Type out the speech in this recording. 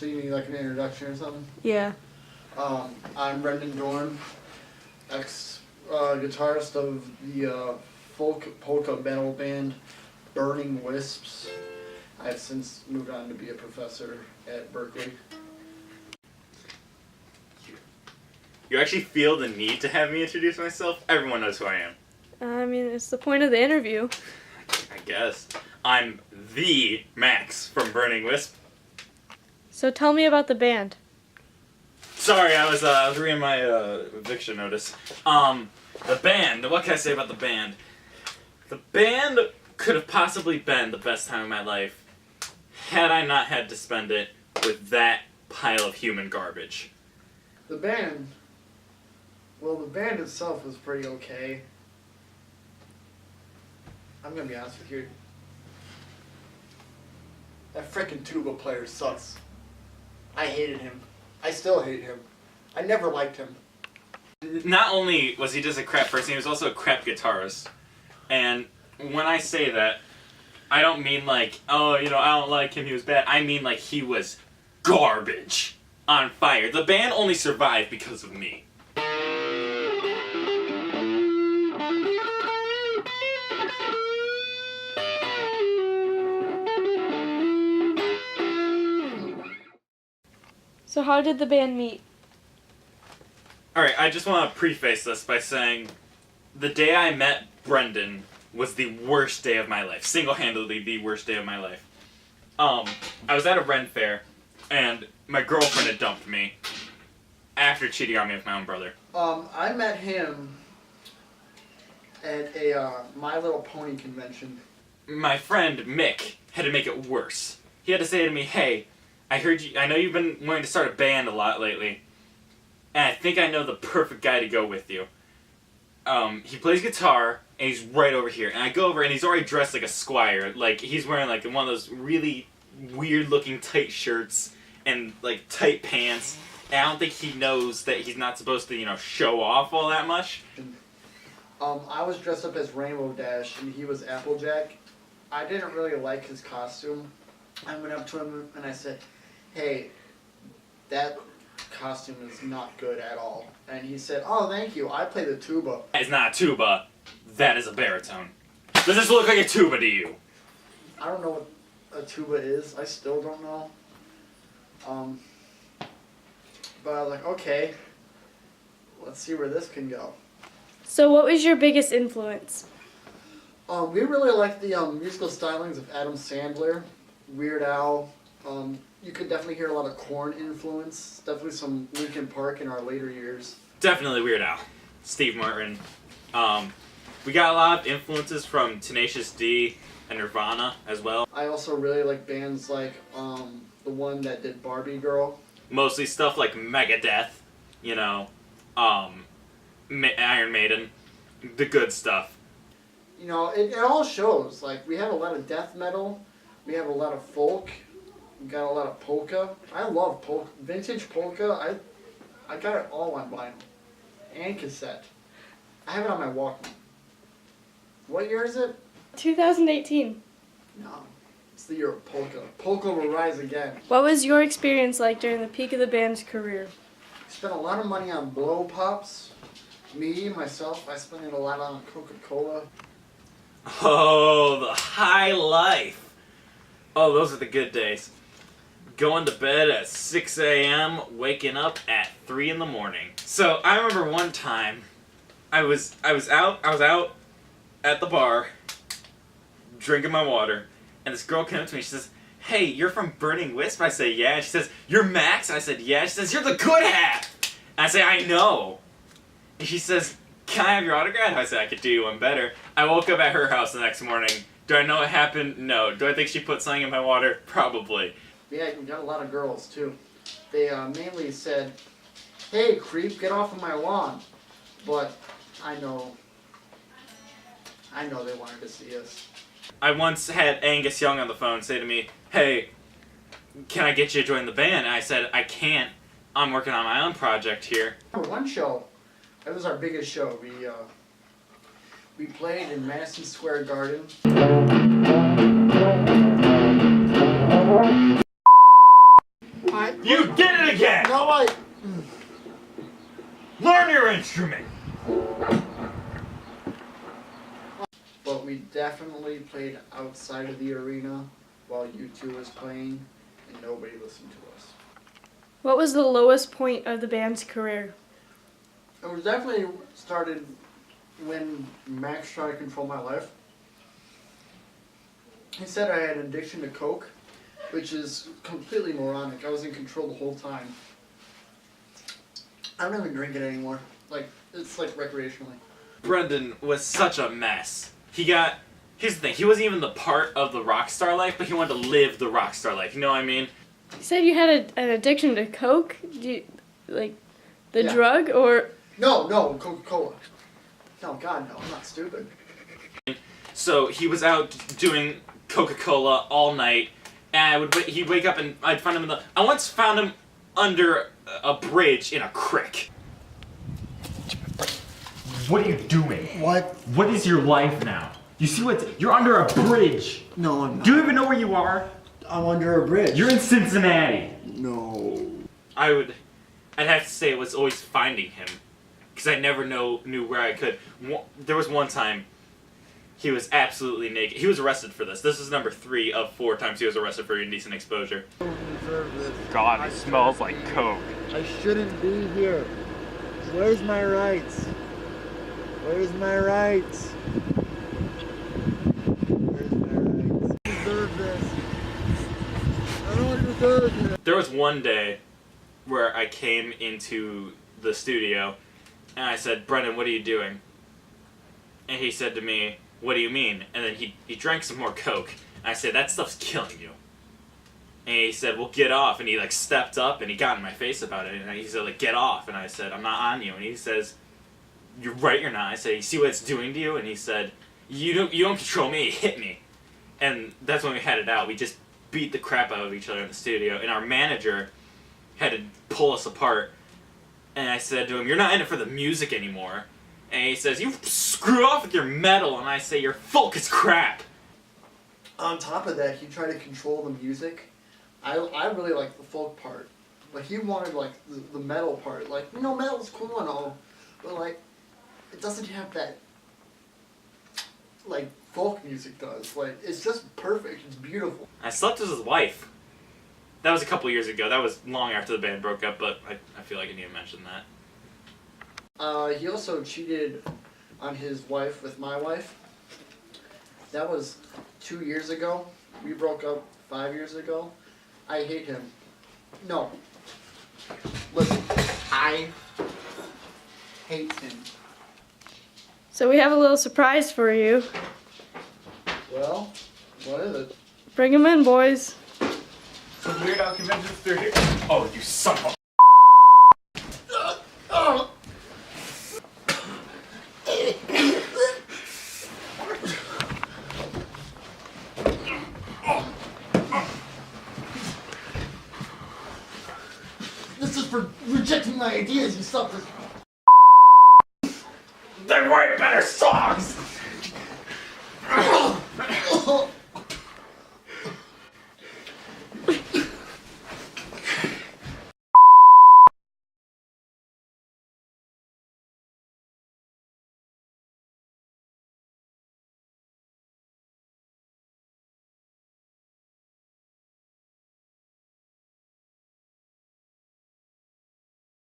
So you need like an introduction or something? Yeah. I'm Brendan Dorn, guitarist of the folk polka metal band Burning Wisps. I've since moved on to be a professor at Berkeley. You actually feel the need to have me introduce myself? Everyone knows who I am. I mean, it's the point of the interview. I guess. I'm the Max from Burning Wisp. So tell me about the band. Sorry, I was reading my eviction notice. The band, what can I say about the band? The band could have possibly been the best time of my life had I not had to spend it with that pile of human garbage. The band itself was pretty okay. I'm gonna be honest with you. That frickin' tuba player sucks. I hated him. I still hate him. I never liked him. Not only was he just a crap person, he was also a crap guitarist. And when I say that, I don't mean like, oh, I don't like him, he was bad. I mean like he was garbage. On fire. The band only survived because of me. So how did the band meet? Alright, I just want to preface this by saying the day I met Brendan was the worst day of my life. Single-handedly the worst day of my life. I was at a Ren fair, and my girlfriend had dumped me after cheating on me with my own brother. I met him at a My Little Pony convention. My friend Mick had to make it worse. He had to say to me, hey, I know you've been wanting to start a band a lot lately, and I think I know the perfect guy to go with you. He plays guitar, and he's right over here. And I go over, and he's already dressed like a squire. Like, he's wearing, like, one of those really weird-looking tight shirts and, like, tight pants. And I don't think he knows that he's not supposed to, show off all that much. I was dressed up as Rainbow Dash, and he was Applejack. I didn't really like his costume. I went up to him, and I said, hey, that costume is not good at all. And he said, oh, thank you, I play the tuba. That is not a tuba. That is a baritone. Does this look like a tuba to you? I don't know what a tuba is. I still don't know. But I was like, okay, let's see where this can go. So what was your biggest influence? We really like the musical stylings of Adam Sandler, Weird Al. You could definitely hear a lot of Korn influence. Definitely some Linkin Park in our later years. Definitely Weird Al. Steve Martin. We got a lot of influences from Tenacious D and Nirvana as well. I also really like bands like the one that did Barbie Girl. Mostly stuff like Megadeth, Iron Maiden, the good stuff. It all shows. Like, we have a lot of death metal, we have a lot of folk, we got a lot of polka. I love polka. Vintage polka, I got it all on vinyl and cassette. I have it on my Walkman. What year is it? 2018. No, it's the year of polka. Polka will rise again. What was your experience like during the peak of the band's career? Spent a lot of money on blow pops. Myself, I spent a lot on Coca-Cola. Oh, the high life. Oh, those are the good days. Going to bed at 6 a.m., waking up at 3 in the morning. So I remember one time, I was out at the bar, drinking my water, and this girl came up to me. She says, "Hey, you're from Burning Wisp?" I say, "Yeah." She says, "You're Max?" I said, "Yeah." She says, "You're the good half." I say, "I know." And she says, "Can I have your autograph?" I said, "I could do you one better." I woke up at her house the next morning. Do I know what happened? No. Do I think she put something in my water? Probably. Yeah, we got a lot of girls, too. They mainly said, hey, creep, get off of my lawn. But I know they wanted to see us. I once had Angus Young on the phone say to me, "Hey, can I get you to join the band?" And I said, "I can't. I'm working on my own project here." For one show, that was our biggest show. We played in Madison Square Garden. Hi. know what? Learn your instrument! But we definitely played outside of the arena while U2 was playing, and nobody listened to us. What was the lowest point of the band's career? It was definitely started when Max tried to control my life. He said I had an addiction to coke, which is completely moronic. I was in control the whole time. I don't even drink it anymore. Like, it's like recreationally. Brendan was such a mess. Here's the thing, he wasn't even the part of the rock star life, but he wanted to live the rock star life, you know what I mean? You said you had an addiction to coke? The Yeah. drug, or? No, Coca-Cola. No, God, no, I'm not stupid. So he was out doing Coca-Cola all night, and he'd wake up and I'd find him I once found him under a bridge in a creek. What are you doing? What? What is your life now? You see you're under a bridge. No, I'm not. Do you even know where you are? I'm under a bridge. You're in Cincinnati. No. I'd have to say it was always finding him, because I never knew where I could. There was one time he was absolutely naked. He was arrested for this. This is number 3 of 4 times he was arrested for indecent exposure. I don't deserve this. God, it smells like coke. I shouldn't be here. Where's my rights? Where's my rights? Where's my rights? I deserve this. I don't deserve this. There was one day where I came into the studio and I said, "Brendan, what are you doing?" And he said to me, "What do you mean?" And then he drank some more coke. And I said, "That stuff's killing you." And he said, "Well, get off." And he stepped up and he got in my face about it. And he said, "Get off." And I said, "I'm not on you." And he says, "You're right, you're not." I said, "You see what it's doing to you?" And he said, You don't control me, hit me." And that's when we had it out. We just beat the crap out of each other in the studio. And our manager had to pull us apart. And I said to him, "You're not in it for the music anymore." And he says, "You screw off with your metal." And I say, "Your folk is crap." On top of that, he tried to control the music. I really like the folk part, but he wanted like the metal part. Like, metal's cool and all, but like, it doesn't have that like folk music does. Like, it's just perfect. It's beautiful. I slept with his wife. That was a couple years ago. That was long after the band broke up, but I feel like I need to mention that. He also cheated on his wife with my wife. That was 2 years ago. We broke up 5 years ago. I hate him. No. Listen, I hate him. So we have a little surprise for you. Well, what is it? Bring him in, boys. Some Weird Al conventions through here. Oh, you son of a... This is for rejecting my ideas, you sucker.